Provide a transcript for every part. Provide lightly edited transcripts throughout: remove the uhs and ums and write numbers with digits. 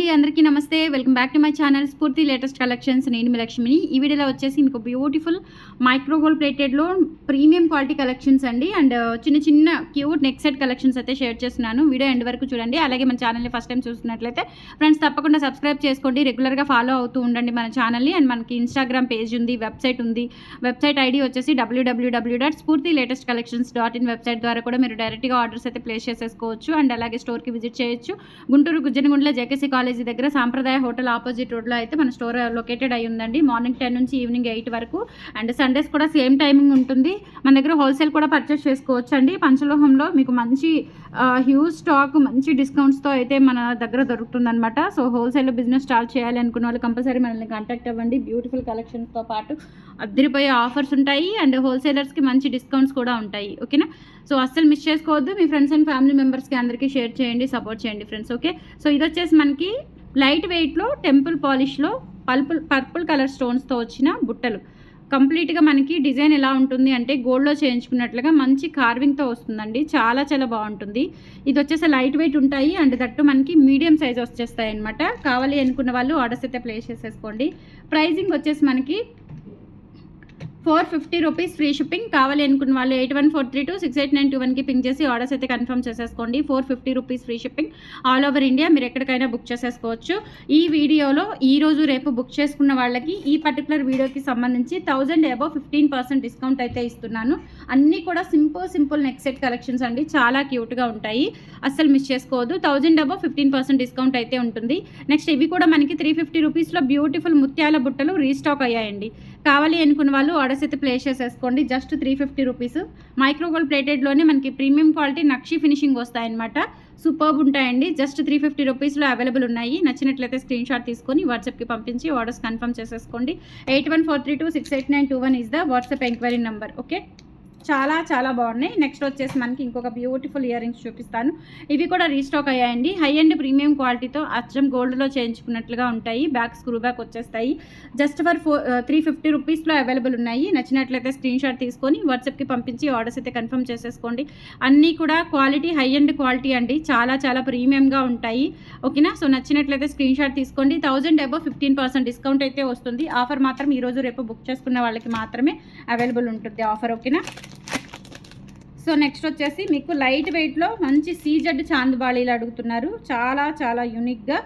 అండి, అందరికీ నమస్తే. Welcome back to my channel Spurthi latest collections. నేను మీ లక్ష్మిని. ఈ వీడియోలో వచ్చేసి మీకు బ్యూటిఫుల్ మైక్రో గోల్డ్ ప్లేటెడ్లో ప్రీమియం క్వాలిటీ కలెక్షన్స్ అండి, అండ్ చిన్న క్యూట్ నెక్ సెట్ కలెక్షన్స్ అయితే షేర్ చేస్తున్నాను. వీడియో ఎండ్ వరకు చూడండి. అలాగే మన ఛానల్ని ఫస్ట్ టైం చూస్తున్నట్లయితే ఫ్రెండ్స్ తప్పకుండా సబ్స్క్రైబ్ చేసుకోండి. రెగ్యులర్గా ఫాలో అవుతూ ఉండండి మన ఛానల్ని. అండ్ మనకి ఇన్స్టాగ్రామ్ పేజ్ ఉంది, వెబ్సైట్ ఉంది. వెబ్సైట్ ఐడి వచ్చేసి www.spurtilatestcollections.in వెబ్సైట్ ద్వారా కూడా మీరు డైరెక్ట్గా ఆర్డర్స్ అయితే ప్లేస్ చేసేసుకోవచ్చు. అండ్ అలాగే స్టోర్కి విజిట్ చేయొచ్చు. గుంటూరు గుజ్జనగుండ్ల జేకేసీ కాలేజీ దగ్గర సాంప్రదాయ హోటల్ ఆపోజిట్ రోడ్లో అయితే మన స్టోర్ లొకేటెడ్ అయి ఉందండి. మార్నింగ్ 10 నుంచి ఈవినింగ్ 8 వరకు. అండ్ సండేస్ కూడా సేమ్ టైమింగ్ ఉంటుంది. మన దగ్గర హోల్సేల్ కూడా పర్చేస్ చేసుకోవచ్చు అండి. పంచలోహంలో మీకు మంచి హ్యూజ్ స్టాక్ మంచి డిస్కౌంట్స్తో అయితే మన దగ్గర దొరుకుతుందన్నమాట. సో హోల్సేల్లో బిజినెస్ స్టార్ట్ చేయాలి అనుకున్న వాళ్ళు కంపల్సరీ మనల్ని కాంటాక్ట్ అవ్వండి. బ్యూటిఫుల్ కలెక్షన్స్తో పాటు అద్దరిపోయే ఆఫర్స్ ఉంటాయి అండ్ హోల్సేలర్స్కి మంచి డిస్కౌంట్స్ కూడా ఉంటాయి. ఓకేనా? సో అస్సలు మిస్ చేసుకోవద్దు. మీ ఫ్రెండ్స్ అండ్ ఫ్యామిలీ మెంబర్స్కి అందరికీ షేర్ చేయండి, సపోర్ట్ చేయండి ఫ్రెండ్స్. ఓకే, సో ఇది వచ్చేసి మనకి లైట్ వెయిట్లో టెంపుల్ పాలిష్లో పర్పుల్ కలర్ స్టోన్స్తో వచ్చిన బుట్టలు. కంప్లీట్గా మనకి డిజైన్ ఎలా ఉంటుంది అంటే గోల్డ్లో చేయించుకున్నట్లుగా మంచి కార్వింగ్తో వస్తుందండి. చాలా చాలా బాగుంటుంది. ఇది వచ్చేసి లైట్ వెయిట్ ఉంటాయి అండ్ దట్టు మనకి మీడియం సైజ్ వచ్చేస్తాయి అనమాట. కావాలి అనుకున్న వాళ్ళు ఆర్డర్స్ అయితే ప్లేస్ చేసేసుకోండి. ప్రైజింగ్ వచ్చేసి మనకి 450 రూపీస్ ఫ్రీ షిప్పింగ్. కావాలి అనుకున్న వాళ్ళు 8143268921కి పింక్ చేసి ఆర్డర్స్ అయితే కన్ఫర్మ్ చేసేసుకోండి. 450 rupees free shipping all over India. మీరు ఎక్కడికైనా బుక్ చేసేసుకోవచ్చు. ఈ వీడియోలో ఈరోజు రేపు బుక్ చేసుకున్న వాళ్ళకి ఈ పర్టికులర్ వీడియోకి సంబంధించి 1000 అబౌవ్ 15% డిస్కౌంట్ అయితే ఇస్తున్నాను. అన్నీ కూడా సింపుల్ నెక్ సెట్ కలెక్షన్స్ అండి. చాలా క్యూట్గా ఉంటాయి, అస్సలు మిస్ చేసుకోవద్దు. 1000 అబౌవ్ 15% డిస్కౌంట్ అయితే ఉంటుంది. నెక్స్ట్ ఇవి కూడా మనకి 350 రూపీస్లో బ్యూటిఫుల్ ముత్యాల బుట్టలు రీస్టాక్ అయ్యాయండి. కావాలి అనుకున్న వాళ్ళు ఆర్డర్స్ అయితే ప్లేస్ చేసేసుకోండి. Just 350 rupees. మైక్రో గోల్డ్ ప్లేటెడ్లోనే మనకి ప్రీమియం క్వాలిటీ నక్షి ఫినిషింగ్ వస్తాయన్నమాట. సూపర్బ్ ఉంటాయండి. జస్ట్ 350 రూపీస్లో అవైలబుల్ ఉన్నాయి. నచ్చినట్లయితే స్క్రీన్ షాట్ తీసుకొని వాట్సాప్కి పంపించి ఆర్డర్స్ కన్ఫర్మ్ చేసేసుకోండి. 8143268921 is the WhatsApp enquiry number. Okay, చాలా చాలా బాగున్నాయి. నెక్స్ట్ వచ్చేసి మనకి ఇంకొక బ్యూటిఫుల్ ఇయర్ రింగ్స్ చూపిస్తాను. ఇవి కూడా రీస్టాక్ అయ్యాయండి. హై అండ్ ప్రీమియం క్వాలిటీతో అచ్చం గోల్డ్లో చేయించుకున్నట్లుగా ఉంటాయి. బ్యాక్ స్క్రూ బ్యాక్ వచ్చేస్తాయి. జస్ట్ ఫర్ 350 రూపీస్లో అవైలబుల్ ఉన్నాయి. నచ్చినట్లయితే స్క్రీన్ షాట్ తీసుకొని వాట్సాప్కి పంపించి ఆర్డర్స్ అయితే కన్ఫర్మ్ చేసేసుకోండి. అన్నీ కూడా క్వాలిటీ హై అండ్ క్వాలిటీ అండి. చాలా చాలా ప్రీమియంగా ఉంటాయి. ఓకేనా? సో నచ్చినట్లయితే స్క్రీన్ షాట్ తీసుకోండి. 1000 అబౌవ్ 15% డిస్కౌంట్ అయితే వస్తుంది. ఆఫర్ మాత్రం ఈరోజు రేపు బుక్ చేసుకున్న వాళ్ళకి మాత్రమే అవైలబుల్ ఉంటుంది ఆఫర్. ఓకేనా? సో నెక్స్ట్ వచ్చేసి మీకు లైట్ వెయిట్లో మంచి సీజెడ్ చాందబాళీలు అడుగుతున్నారు. చాలా చాలా యూనిక్గా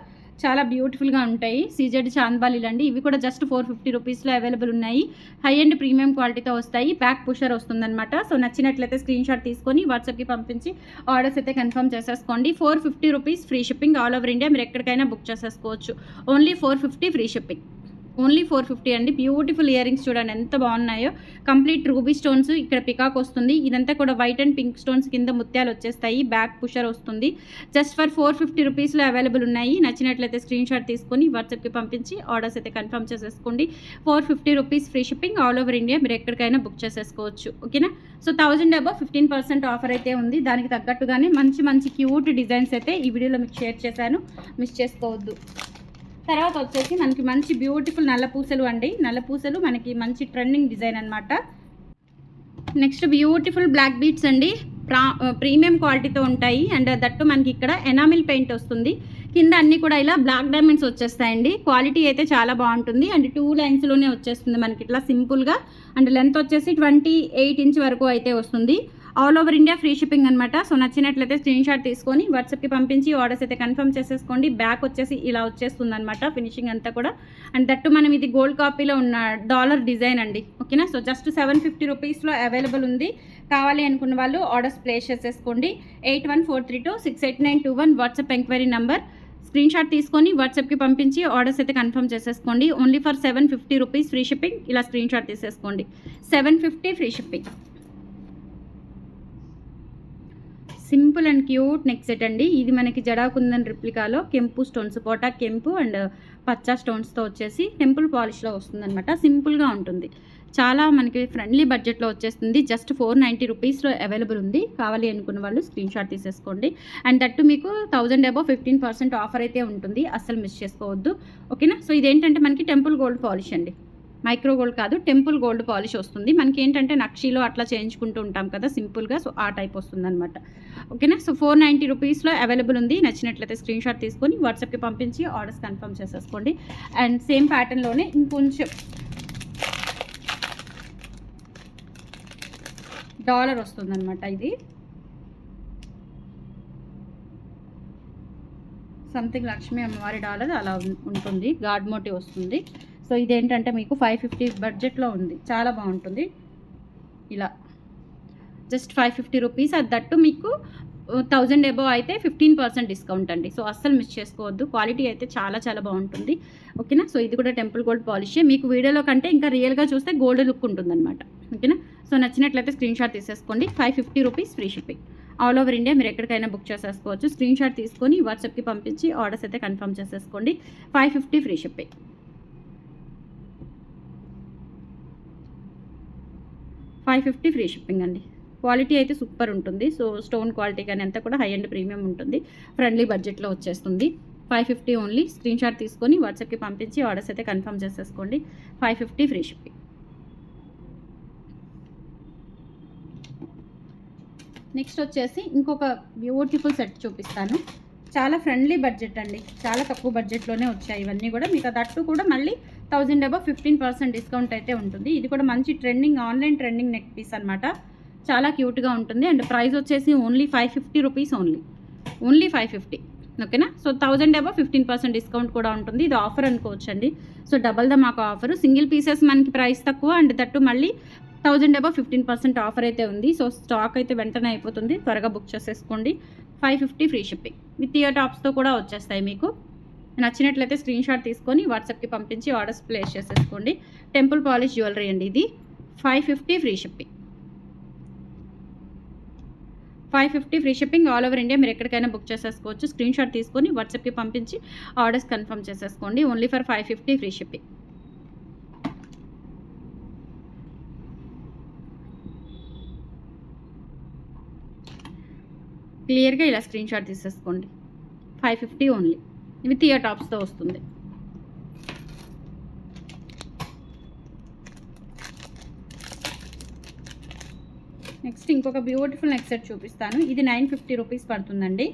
చాలా బ్యూటిఫుల్గా ఉంటాయి సీజెడ్ చాందబాళీలు అండి. ఇవి కూడా జస్ట్ 450 రూపీస్లో అవైలబుల్ ఉన్నాయి. హై అండ్ ప్రీమియం క్వాలిటీతో వస్తాయి. బ్యాక్ పుషర్ వస్తుందన్నమాట. సో నచ్చినట్లయితే స్క్రీన్ షాట్ తీసుకొని వాట్సాప్కి పంపించి ఆర్డర్స్ అయితే కన్ఫర్మ్ చేసేసుకోండి. 450 rupees free shipping all over India. మీరు ఎక్కడికైనా బుక్ చేసేసుకోవచ్చు. Only 450 free shipping. ఓన్లీ 450 అండి. బ్యూటిఫుల్ ఇయర్ రింగ్స్ చూడండి ఎంత బాగున్నాయో. కంప్లీట్ రూబీ స్టోన్స్, ఇక్కడ పికాక్ వస్తుంది. ఇదంతా కూడా వైట్ అండ్ పింక్ స్టోన్స్ కింద ముత్యాలు వచ్చేస్తాయి. బ్యాక్ పుషర్ వస్తుంది. జస్ట్ ఫర్ 450 రూపీస్లో అవైలబుల్ ఉన్నాయి. నచ్చినట్లయితే స్క్రీన్ షాట్ తీసుకొని వాట్సాప్కి పంపించి ఆర్డర్స్ అయితే కన్ఫర్మ్ చేసేసుకోండి. 450 rupees free shipping all over India. మీరు ఎక్కడికైనా బుక్ చేసేసుకోవచ్చు. ఓకేనా? సో 1000 అబౌవ్ 15% ఆఫర్ అయితే ఉంది. దానికి తగ్గట్టుగానే మంచి మంచి క్యూట్ డిజైన్స్ అయితే ఈ వీడియోలో మీకు షేర్ చేశాను. మిస్ చేసుకోవద్దు. తర్వాత వచ్చేసి మనకి మంచి బ్యూటిఫుల్ నల్ల పూసలు అండి. నల్ల పూసలు మనకి మంచి ట్రెండింగ్ డిజైన్ అనమాట. నెక్స్ట్ బ్యూటిఫుల్ బ్లాక్ బీట్స్ అండి. ప్రీమియం క్వాలిటీతో ఉంటాయి అండ్ దట్టు మనకి ఇక్కడ ఎనామిల్ పెయింట్ వస్తుంది. కింద అన్నీ కూడా ఇలా బ్లాక్ డైమండ్స్ వచ్చేస్తాయండి. క్వాలిటీ అయితే చాలా బాగుంటుంది అండ్ 2 లైన్స్లోనే వచ్చేస్తుంది మనకి ఇట్లా సింపుల్గా. అండ్ లెంత్ వచ్చేసి 28 ఇంచ్ వరకు అయితే వస్తుంది. All over India free shipping అనమాట. సో నచ్చినట్లయితే స్క్రీన్ షాట్ తీసుకొని వాట్సాప్కి పంపించి ఆర్డర్స్ అయితే కన్ఫర్మ్ చేసేసుకోండి. బ్యాక్ వచ్చేసి ఇలా వచ్చేస్తుంది అనమాట ఫినిషింగ్ అంతా కూడా. అండ్ దట్టు మనం ఇది గోల్డ్ కాపీలో ఉన్న డాలర్ డిజైన్ అండి. ఓకేనా? సో జస్ట్ 750 రూపీస్లో అవైలబుల్ ఉంది. కావాలి అనుకున్న వాళ్ళు ఆర్డర్స్ ప్లేస్ చేసేసుకోండి. 8143268921 WhatsApp enquiry number. Screen shot తీసుకొని వాట్సాప్కి పంపించి ఆర్డర్స్ అయితే కన్ఫర్మ్ చేసేసుకోండి. Only for 750 rupees free shipping. ఇలా స్క్రీన్ షాట్ తీసేసుకోండి. 750 free shipping. Simple and cute neck set అండి. ఇది మనకి జడాకుందన్ రిప్లికాలో కెంపు స్టోన్స్, పోటా కెంపు అండ్ పచ్చా స్టోన్స్తో వచ్చేసి టెంపుల్ పాలిష్లో వస్తుందన్నమాట. సింపుల్గా ఉంటుంది. చాలా మనకి ఫ్రెండ్లీ బడ్జెట్లో వచ్చేస్తుంది. జస్ట్ 490 రూపీస్లో అవైలబుల్ ఉంది. కావాలి అనుకున్న వాళ్ళు స్క్రీన్ షాట్ తీసేసుకోండి. అండ్ దట్టు మీకు 1000 అబౌవ్ 15% ఆఫర్ అయితే ఉంటుంది. అస్సలు మిస్ చేసుకోవద్దు. ఓకేనా? సో ఇదేంటంటే మనకి టెంపుల్ గోల్డ్ పాలిష్ అండి. మైక్రో గోల్డ్ కాదు, టెంపుల్ గోల్డ్ పాలిష్ వస్తుంది. మనకి ఏంటంటే నక్షీలో అట్లా చేయించుకుంటూ ఉంటాం కదా సింపుల్గా, సో ఆ టైప్ వస్తుందన్నమాట. ఓకేనా. సో 490 రూపీస్లో అవైలబుల్ ఉంది. నచ్చినట్లయితే స్క్రీన్ షాట్ తీసుకొని వాట్సాప్కి పంపించి ఆర్డర్స్ కన్ఫర్మ్ చేసేసుకోండి. అండ్ సేమ్ ప్యాటర్న్లోనే ఇంకొంచెం డాలర్ వస్తుందన్నమాట. ఇది సంథింగ్ లక్ష్మీ అమ్మవారి డాలర్ అలా ఉంటుంది, గాడ్ మోటివ్ వస్తుంది. సో ఇదేంటంటే మీకు 550 బడ్జెట్లో ఉంది, చాలా బాగుంటుంది. ఇలా జస్ట్ 550 రూపీస్, అది దట్టు మీకు 1000 ఎబోవ్ అయితే 15% డిస్కౌంట్ అండి. సో అస్సలు మిస్ చేసుకోవద్దు, క్వాలిటీ అయితే చాలా చాలా బాగుంటుంది. ఓకేనా. సో ఇది కూడా టెంపుల్ గోల్డ్ పాలిషే, మీకు వీడియోలో కంటే ఇంకా రియల్గా చూస్తే గోల్డ్ లుక్ ఉంటుందన్నమాట. ఓకేనా. సో నచ్చినట్లయితే స్క్రీన్ షాట్ తీసేసుకోండి. 550 rupees free shipping. All over India మీరు ఎక్కడికైనా బుక్ చేసేసుకోవచ్చు. స్క్రీన్ షాట్ తీసుకొని వాట్సాప్కి పంపించి ఆర్డర్స్ అయితే కన్ఫర్మ్ చేసేసుకోండి. 550 ఫ్రీ షిప్పింగ్. 550 ఫ్రీ షిప్పింగ్ అండి. క్వాలిటీ అయితే సూపర్ ఉంటుంది. సో స్టోన్ క్వాలిటీ కానీ అంతా కూడా హై అండ్ ప్రీమియం ఉంటుంది. ఫ్రెండ్లీ బడ్జెట్లో వచ్చేస్తుంది. 550 ఓన్లీ. స్క్రీన్ షాట్ తీసుకొని వాట్సాప్కి పంపించి ఆర్డర్స్ అయితే కన్ఫర్మ్ చేసేసుకోండి. 550 ఫ్రీ షిప్పింగ్. నెక్స్ట్ వచ్చేసి ఇంకొక బ్యూటిఫుల్ సెట్ చూపిస్తాను. చాలా ఫ్రెండ్లీ బడ్జెట్ అండి, చాలా తక్కువ బడ్జెట్లోనే వచ్చాయి ఇవన్నీ కూడా. మీకు దట్టు కూడా మళ్ళీ 1000 అబౌవ్ 15% డిస్కౌంట్ అయితే ఉంటుంది. ఇది కూడా మంచి trending, online trending neck piece అనమాట. చాలా క్యూట్గా ఉంటుంది. అండ్ ప్రైస్ వచ్చేసి ఓన్లీ 550 రూపీస్ ఓన్లీ 550. ఓకేనా. సో 1000 అబౌవ్ 15% డిస్కౌంట్ కూడా ఉంటుంది. ఇది ఆఫర్ అనుకోవచ్చండి. సో డబల్ ద మాకు ఆఫర్, సింగిల్ పీసెస్ మనకి ప్రైస్ తక్కువ, అండ్ దట్టు మళ్ళీ 1000 అబౌవ్ 15% ఆఫర్ అయితే ఉంది. సో స్టాక్ అయితే వెంటనే అయిపోతుంది, త్వరగా బుక్ చేసేసుకోండి. 550 ఫ్రీ షిప్పింగ్ విత్ ఇయర్ టాప్స్తో కూడా వచ్చేస్తాయి. మీకు నచ్చినట్లయితే స్క్రీన్ షాట్ తీసుకొని వాట్సాప్కి పంపించి ఆర్డర్స్ ప్లేస్ చేసేసుకోండి. టెంపుల్ పాలిష్ జ్యువెలరీ అండి ఇది. 550 free shipping. 550 free shipping. All over India మీరు ఎక్కడికైనా బుక్ చేసేసుకోవచ్చు. స్క్రీన్ షాట్ తీసుకొని వాట్సాప్కి పంపించి ఆర్డర్స్ కన్ఫర్మ్ చేసేసుకోండి. Only for 550 free shipping. క్లియర్గా ఇలా స్క్రీన్ షాట్ తీసేసుకోండి. 550 ఓన్లీ విత్ ఇయర్ టాప్స్తో వస్తుంది. నెక్స్ట్ ఇంకొక బ్యూటిఫుల్ నెక్ సెట్ చూపిస్తాను. ఇది 950 రూపీస్ పడుతుందండి.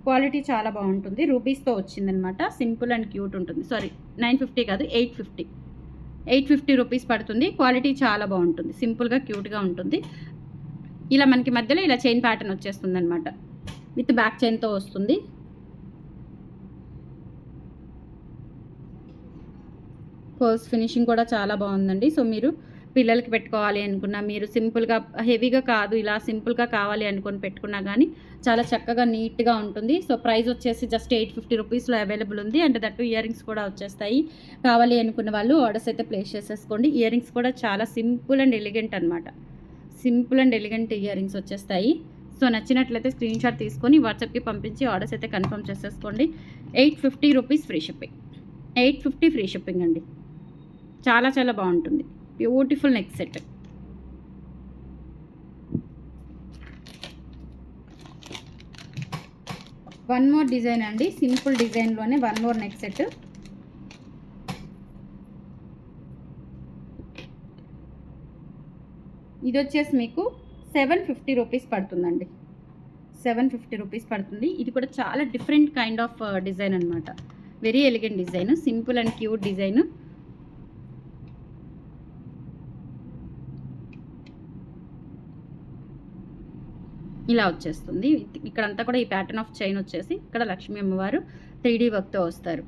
క్వాలిటీ చాలా బాగుంటుంది, రూపీస్తో వచ్చిందనమాట. సింపుల్ అండ్ క్యూట్ ఉంటుంది. సారీ 950 కాదు, 850 రూపీస్ పడుతుంది. క్వాలిటీ చాలా బాగుంటుంది, సింపుల్గా క్యూట్గా ఉంటుంది. ఇలా మనకి మధ్యలో ఇలా చైన్ ప్యాటర్న్ వచ్చేస్తుంది అనమాట, విత్ బ్యాక్ చైన్తో వస్తుంది. పర్స్ ఫినిషింగ్ కూడా చాలా బాగుందండి. సో మీరు పిల్లలకి పెట్టుకోవాలి అనుకున్నా, మీరు సింపుల్గా హెవీగా కాదు ఇలా సింపుల్గా కావాలి అనుకొని పెట్టుకున్నా కానీ చాలా చక్కగా నీట్గా ఉంటుంది. సో ప్రైస్ వచ్చేసి జస్ట్ 850 రూపీస్లో అవైలబుల్ ఉంది. అండ్ దట్టు ఇయర్ రింగ్స్ కూడా వచ్చేస్తాయి. కావాలి అనుకున్న వాళ్ళు ఆర్డర్స్ అయితే ప్లేస్ చేసేసుకోండి. ఇయర్ రింగ్స్ కూడా చాలా సింపుల్ అండ్ ఎలిగెంట్ అనమాట. Simple and elegant earrings వచ్చేస్తాయి. సో నచ్చినట్లయితే స్క్రీన్ షాట్ తీసుకొని వాట్సాప్కి పంపించి ఆర్డర్స్ అయితే కన్ఫర్మ్ చేసేసుకోండి. 850 rupees free shipping. 850 free shipping అండి. చాలా చాలా బాగుంటుంది, beautiful neck set. One more design అండి, సింపుల్ డిజైన్లోనే వన్ మోర్ నెక్ సెట్. ఇది వచ్చేసి మీకు 750 రూపీస్ పడుతుందండి. 750 రూపీస్ పడుతుంది. ఇది కూడా చాలా డిఫరెంట్ కైండ్ ఆఫ్ డిజైన్ అనమాట. Very elegant design, simple and cute design. ఇలా వచ్చేస్తుంది. ఇక్కడంతా కూడా ఈ ప్యాటర్న్ ఆఫ్ చైన్ వచ్చేసి ఇక్కడ లక్ష్మీ అమ్మవారు 3D వర్క్తో వస్తారు.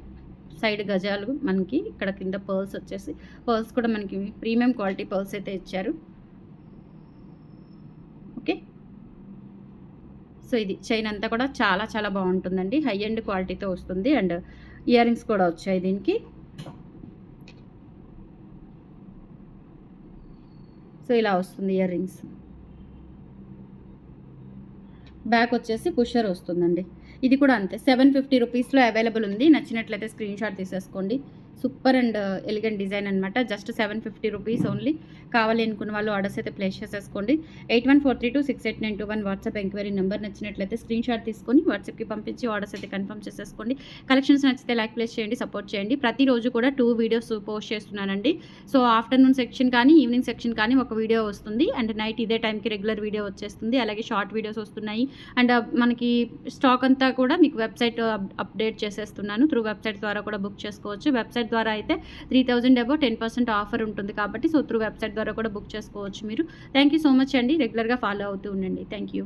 సైడ్ గజాలు మనకి, ఇక్కడ కింద పర్ల్స్ వచ్చేసి, పర్ల్స్ కూడా మనకి ప్రీమియం క్వాలిటీ పర్ల్స్ అయితే ఇచ్చారు. ఓకే. సో ఇది చైన్ అంతా కూడా చాలా చాలా బాగుంటుందండి, హై అండ్ క్వాలిటీతో వస్తుంది. అండ్ ఇయర్ రింగ్స్ కూడా వచ్చాయి దీనికి. సో ఇలా వస్తుంది ఇయర్ రింగ్స్. బ్యాక్ వచ్చేసి పుషర్ వస్తుందండి. ఇది కూడా అంతే 750 రూపీస్లో అవైలబుల్ ఉంది. నచ్చినట్లయితే స్క్రీన్ షాట్ తీసేసుకోండి. సూపర్ అండ్ ఎలిగెంట్ డిజైన్ అనమాట. Just 750 rupees only. కావాలి అనుకున్న వాళ్ళు ఆర్డర్స్ అయితే ప్లేస్ చేసేసుకోండి. 8143268921 వాట్సాప్ ఎంక్వైరీ నెంబర్. నచ్చినట్లయితే స్క్రీన్ షాట్ తీసుకొని వాట్సాప్కి పంపించి ఆర్డర్స్ అయితే కన్ఫర్మ్ చేసేసుకోండి. కలెక్షన్స్ నచ్చితే లైక్ ప్లేస్ చేయండి, సపోర్ట్ చేయండి. ప్రతిరోజు కూడా 2 వీడియోస్ పోస్ట్ చేస్తున్నానండి. సో ఆఫ్టర్నూన్ సెక్షన్ కానీ ఈవినింగ్ సెక్షన్ కానీ ఒక వీడియో వస్తుంది, అండ్ నైట్ ఇదే టైంకి రెగ్యులర్ వీడియో వచ్చేస్తుంది. అలాగే షార్ట్ వీడియోస్ వస్తున్నాయి, అండ్ మనకి స్టాక్ అంతా కూడా మీకు వెబ్సైట్ అప్డేట్ చేసేస్తున్నాను. త్రూ వెబ్సైట్ ద్వారా కూడా బుక్ చేసుకోవచ్చు. వెబ్సైట్ ద్వారా అయితే 3000 అబౌవ్ 10% ఆఫర్ ఉంటుంది కాబట్టి సో త్రూ వెబ్సైట్ ద్వారా కూడా బుక్ చేసుకోవచ్చు మీరు. థ్యాంక్ యూ సో మచ్ అండి. రెగ్యులర్గా ఫాలో అవుతూ ఉండండి. Thank you.